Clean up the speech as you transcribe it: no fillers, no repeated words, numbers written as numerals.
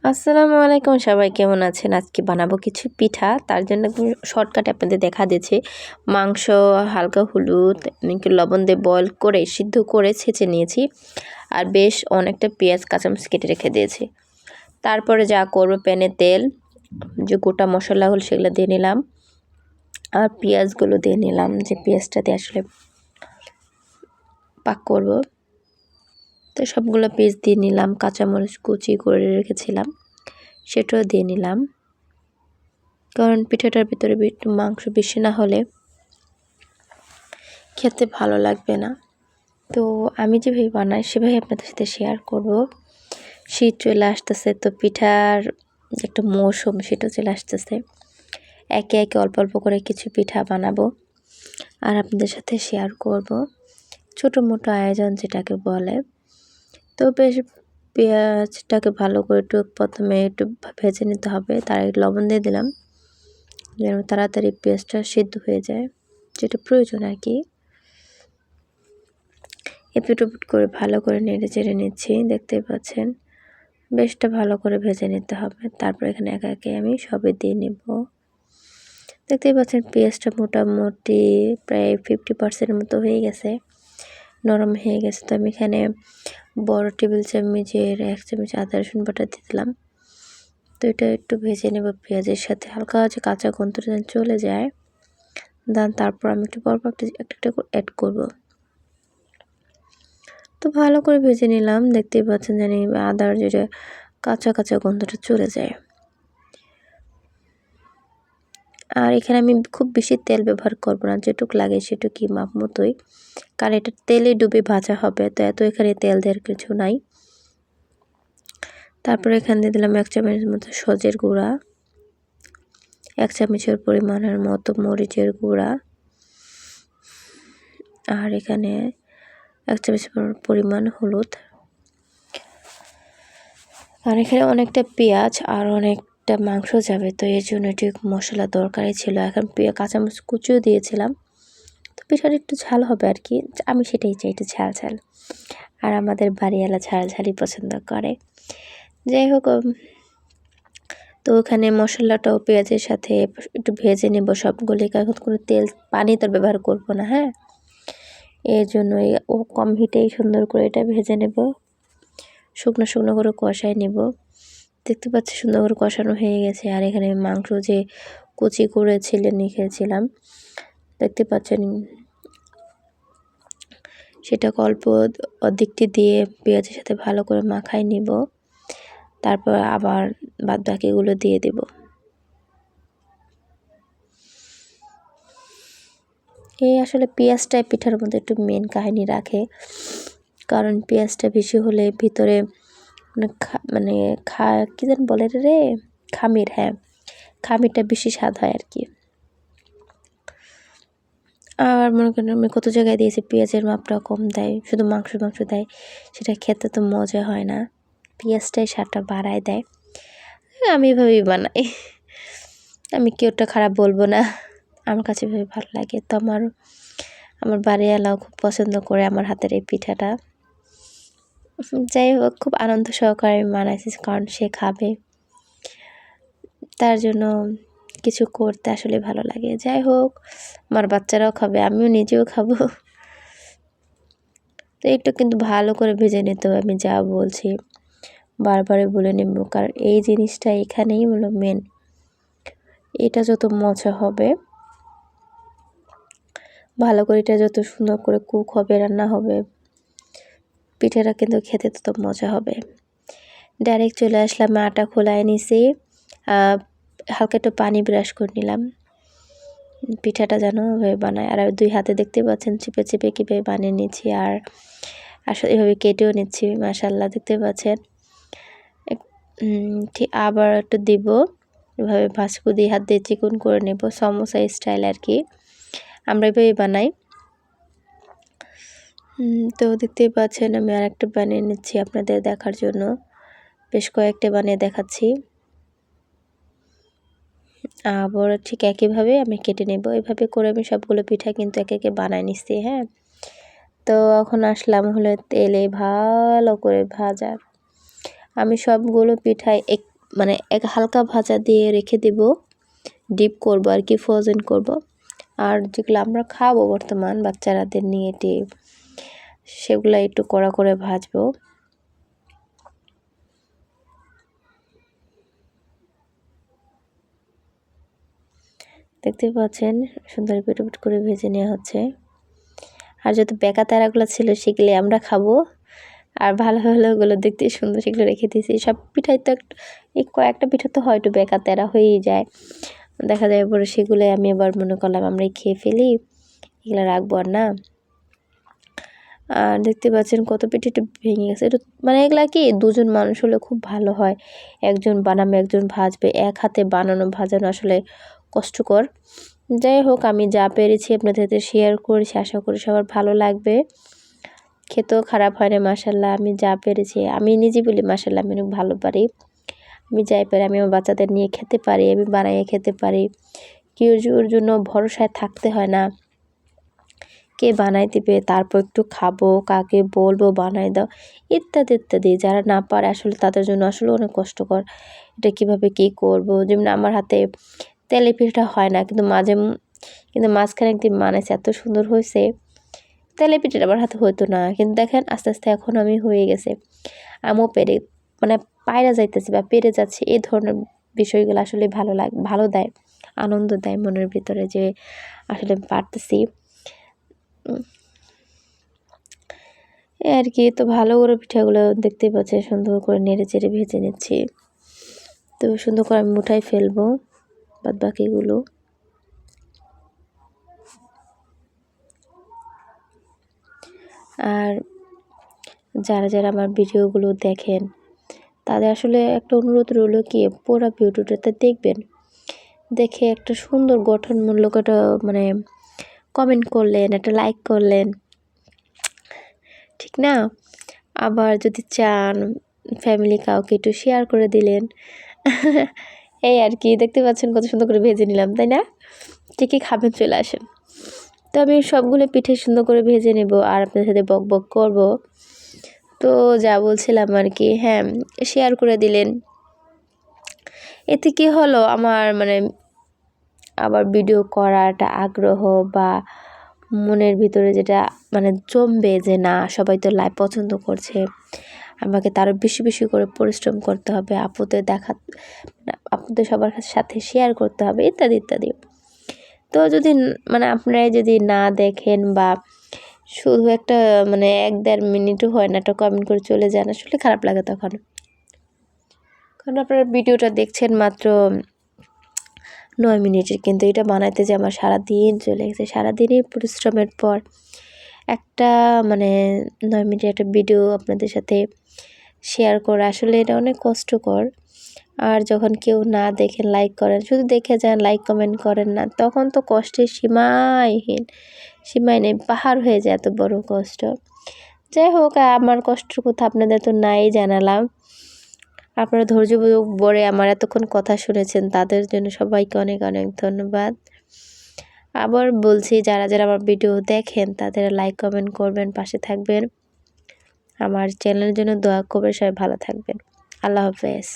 আসসালামু আলাইকুম, সবাই কেমন আছেন? আজকে বানাবো কিছু পিঠা। তার জন্য একদম শর্টকাটে আপনাদের দেখা দিচ্ছি। মাংস হালকা হলুদ একটু লবণ দিয়ে বয়েল করে সিদ্ধ করে ছেঁচে নিয়েছি। আর বেশ অনেকটা পেঁয়াজ কাঁচামরিচ কেটে রেখে দিয়েছি। তারপরে যা করবো, প্যানে তেল, যে গোটা মশলাগুলো সেগুলো দিয়ে নিলাম, আর পেঁয়াজগুলো দিয়ে নিলাম, যে পেঁয়াজটা দিয়ে আসলে পাক করব। তো সবগুলো পেঁয়াজ দিয়ে নিলাম, কাঁচামরিচ কুচি করে রেখেছিলাম সেটাও দিয়ে নিলাম, কারণ পিঠাটার ভিতরে একটু মাংস বেশি না হলে খেতে ভালো লাগবে না। তো আমি যেভাবে বানাই সেভাবে আপনাদের সাথে শেয়ার করব। শীত চলে আসতেছে, তো পিঠার একটা মৌসুম সেটা চলে আসতেছে। একে একে অল্প অল্প করে কিছু পিঠা বানাবো আর আপনাদের সাথে শেয়ার করব। ছোটো মোটো আয়োজন যেটাকে বলে। তো বেশ পেঁয়াজটাকে ভালো করে প্রথমে একটু ভেজে নিতে হবে। তার লবণ দিয়ে দিলাম যেন তাড়াতাড়ি পেঁয়াজটা সিদ্ধ হয়ে যায়, যেটা প্রয়োজন আর কি। এপিট ওপিট করে ভালো করে নেড়ে চেড়ে নিচ্ছি, দেখতেই পাচ্ছেন। বেশটা ভালো করে ভেজে নিতে হবে। তারপর এখানে একে একে আমি সবই দিয়ে নেব। দেখতেই পাচ্ছেন পেঁয়াজটা মোটামুটি প্রায় 50% মতো হয়ে গেছে, নরম হয়ে গেছে। তো আমি এখানে বড় টেবিল চামচের 1 চামচ আদা রসুন বাটা দিয়ে দিলাম। তো এটা একটু ভেজে নেব পেঁয়াজের সাথে, হালকা যে কাঁচা গন্ধটা চলে যায়। তারপর আমি একটু পর একটা অ্যাড করব। তো ভালো করে ভেজে নিলাম, দেখতেই পাচ্ছেন জানি আদার যেটা কাঁচা কাঁচা গন্ধটা চলে যায়। আর এখানে আমি খুব বেশি তেল ব্যবহার করব না, যেটুকু লাগে সেটুকুই মাপ মতোই, কারণ এটা তেলে ডুবে ভাজা হবে, তো এত এখানে তেল দেওয়ার কিছু নাই। তারপরে এখানে দিয়ে দিলাম 1 চামচের মতো সজের গুঁড়া, 1 চামচের পরিমাণের মতো মরিচের গুঁড়া, আর এখানে 1 চামচ পরিমাণ হলুদ। আর এখানে অনেকটা পেঁয়াজ আর অনেকটা মাংস যাবে, তো এর জন্য একটু মশলা দরকারই ছিল। এখন কাঁচামরিচ কুচিও দিয়েছিলাম, তো পিঠাটা একটু ঝাল হবে আর কি। আমি সেটাই চাই, একটু ঝাল ঝাল। আর আমাদের বাড়িওয়ালা ঝাল ঝালই পছন্দ করে। যাই হোক, তো ওখানে মশলাটাও পেঁয়াজের সাথে একটু ভেজে নেব সবগুলি। এখন কোনো তেল পানি তো ব্যবহার করব না, হ্যাঁ। এর জন্যই ও কম হিটেই সুন্দর করে এটা ভেজে নেব, শুকনো শুকনো করে কষাই নেব। দেখতে পাচ্ছি সুন্দর করে কষানো হয়ে গেছে। আর এখানে মাংস যে কুচি করে রেখেছিলাম, দেখতে পাচ্ছেন, সেটাকে অল্প অর্ধেকটি দিয়ে পেঁয়াজের সাথে ভালো করে মাখাই নিব। তারপর আবার বাদ বাকিগুলো দিয়ে দেব। এই আসলে পেঁয়াজটাই পিঠার মধ্যে একটু মেন কাহিনী রাখে, কারণ পেঁয়াজটা বেশি হলে ভিতরে মানে কি যেন বলে রে, খামির, হ্যাঁ, খামিরটা বেশি স্বাদ হয় আর কি। আর মনে করেন আমি কত জায়গায় দিয়েছি পেঁয়াজের মাপটা কম দেয়, শুধু মাংস দেয়, সেটা খেতে তো মজা হয় না। পেঁয়াজটাই স্বাদটা বাড়ায় দেয়। আমি এভাবেই বানাই, আমি কেউটা খারাপ বলবো না, আমার কাছে এভাবে ভালো লাগে। তো আমার বাড়িওয়ালাও খুব পছন্দ করে আমার হাতের এই পিঠাটা। যাই হোক, খুব আনন্দ সহকারে আমি বানাইছি, কারণ সে খাবে, তার জন্য কিছু করতে আসলে ভালো লাগে। যাই হোক, আমার বাচ্চারাও খাবে, আমিও নিজেও খাবো। তো একটু কিন্তু ভালো করে ভেজে নিতে হবে, আমি যা বলছি বারবারে বলে নেব, কারণ এই জিনিসটা এখানেই হলো মেন। এটা যত মজা হবে, ভালো করে এটা যত সুন্দর করে কুক হবে, রান্না হবে, পিঠাটা কিন্তু খেতে তত মজা হবে। ডাইরেক্ট চলে আসলাম, আটা খোলায় নিছি, হালকা একটু পানি ব্রাশ করে নিলাম, পিঠাটা যেন ওইভাবে বানায়। আর 2 হাতে দেখতে পাচ্ছেন চিপে চিপে কীভাবে বানিয়ে নিচ্ছি, আর আসলে এভাবে কেটেও নিচ্ছি। মাশাআল্লাহ, দেখতে পাচ্ছেন। ঠিক আবার একটু দিব, এভাবে ভাঁজকু দিয়ে হাত দিয়ে চিকন করে নেব, সমোসা স্টাইল আর কি, আমরা এভাবেই বানাই। তো দেখতেই পাচ্ছেন আমি আরেকটা বানিয়ে নিচ্ছি আপনাদের দেখার জন্য, বেশ কয়েকটা বানিয়ে দেখাচ্ছি। আবার ঠিক একইভাবে আমি কেটে নেব, এভাবে করে আমি সবগুলো পিঠা কিন্তু একে একে বানায় নিচ্ছি, হ্যাঁ। তো এখন আসলাম হলো তেলে ভালো করে ভাজা। আমি সবগুলো পিঠায় মানে এক হালকা ভাজা দিয়ে রেখে দেব, ডিপ করব আর কি, ফ্রোজেন করব। আর যেগুলো আমরা খাবো বর্তমান বাচ্চারাদের নিয়ে সেগুলো একটু কড়া করে ভাজবো। দেখতে পাচ্ছেন সুন্দর পিট করে ভেজে নেওয়া হচ্ছে। আর যত বেকা তেরাগুলো ছিল সেগুলো আমরা খাবো, আর ভালো ভালো ওগুলো দেখতে সুন্দর সেগুলো রেখে দিয়েছি। সব পিঠাই তো এই কয়েকটা পিঠা তো হয়তো বেকা তেরা হয়েই যায়, দেখা যায় পরে সেগুলো আমি আবার মনে করলাম আমরাই খেয়ে ফেলি, এগুলো রাখবো আর না। আর দেখতে পাচ্ছেন কত পিঠাটা ভেঙে গেছে। এটা মানে এগুলা কি দুজন মানুষ হলে খুব ভালো হয়, একজন বানাবে একজন ভাজবে, এক হাতে বানানো ভাজানো আসলে কষ্টকর। যাই হোক, আমি যা পেরেছি আপনাদের সাথে শেয়ার করেছি, আশা করি সবার ভালো লাগবে। খেতেও খারাপ হয় না মাশাল্লাহ। আমি যা পেরেছি, আমি নিজে বলি মাশাল্লাহ আমি অনেক ভালো পারি। আমি যাই পারি আমি আমার বাচ্চাদের নিয়ে খেতে পারি, আমি বানাইয়ে খেতে পারি। কেউর জন্য ভরসায় থাকতে হয় না, কে বানাই দিবে, তারপর একটু খাবো, কাকে বলবো বানাই দাও, ইত্যাদি ইত্যাদি। যারা না পারে আসলে তাদের জন্য আসলে অনেক কষ্টকর। এটা কিভাবে কি করব। যেমন আমার হাতে তেলে পিঠাটা হয় না, কিন্তু মাঝখানে একদিন বানাইছে, এত সুন্দর হয়েছে। তেলে পিঠাটা আমার হাতে হতো না, কিন্তু দেখেন আস্তে আস্তে এখন আমি হয়ে গেছে। আমিও পেরে মানে পায়রা যাইতেছি বা পেরে যাচ্ছে, এই ধরনের বিষয়গুলো আসলে ভালো দেয়, আনন্দ দেয় মনের ভিতরে যে আসলে পারতেছি। এই আর কি। তো ভালো করে পিঠাগুলো দেখতেই পাচ্ছেন সুন্দর করে নেড়ে চেড়ে ভেজে নিচ্ছি। তো সুন্দর করে আমি মুঠায় ফেলবো বাদ বাকিগুলো। আর যারা আমার ভিডিওগুলো দেখেন তাদের আসলে একটা অনুরোধ রইলো কি, পুরো ভিডিওটা দেখবেন, দেখে একটা সুন্দর গঠনমূলক একটা মানে কমেন্ট করলেন, একটা লাইক করলেন, ঠিক না? আবার যদি চান ফ্যামিলি কাউকে একটু শেয়ার করে দিলেন। এই আর কি। দেখতে পাচ্ছেন কত সুন্দর করে ভেজে নিলাম, তাই না? কে খাবেন চলে আসেন। তো আমি সবগুলো পিঠে সুন্দর করে ভেজে নেব আর আপনাদের সাথে বক বক করব। তো যা বলছিলাম আর কি, হ্যাঁ শেয়ার করে দিলেন, এতে কি হলো আমার মানে আবার ভিডিও করার একটা আগ্রহ বা মনের ভিতরে যেটা মানে জমবে যে না সবাই তো লাইভ পছন্দ করছে, আমাকে তারও বেশি বেশি করে পরিশ্রম করতে হবে, আপুদের সবার সাথে শেয়ার করতে হবে, ইত্যাদি ইত্যাদি। তো যদি মানে আপনারা যদি না দেখেন বা শুধু একটা মানে 1-1.5 মিনিটও হয় না, একটা কমেন্ট করে চলে যান, আসলে খারাপ লাগে তখন। কারণ আপনারা ভিডিওটা দেখছেন মাত্র 9 মিনিটের, কিন্তু এটা বানাইতে যে আমার সারাদিন চলে গেছে। সারাদিনের পরিশ্রমের পর একটা মানে 9 মিনিটের একটা ভিডিও আপনাদের সাথে শেয়ার করা, আসলে এটা অনেক কষ্টকর। আর যখন কেউ না দেখেন, লাইক করেন, শুধু দেখে যান, লাইক কমেন্ট করেন না, তখন তো কষ্টের সীমাই নেই, পাহাড় হয়ে যায় এত বড় কষ্ট। যাই হোক, আমার কষ্টের কথা আপনাদের তো নাই জানালাম। আপনারা ধৈর্য ধরে আমার এতক্ষণ কথা শুনেছেন, তাদের জন্য সবাইকে অনেক অনেক ধন্যবাদ। আবার বলছি, যারা আমার ভিডিও দেখেন তাদের লাইক কমেন্ট করবেন, পাশে থাকবেন, আমার চ্যানেলের জন্য দোয়া করবেন। সবাই ভালো থাকবেন। আল্লাহ হাফেজ।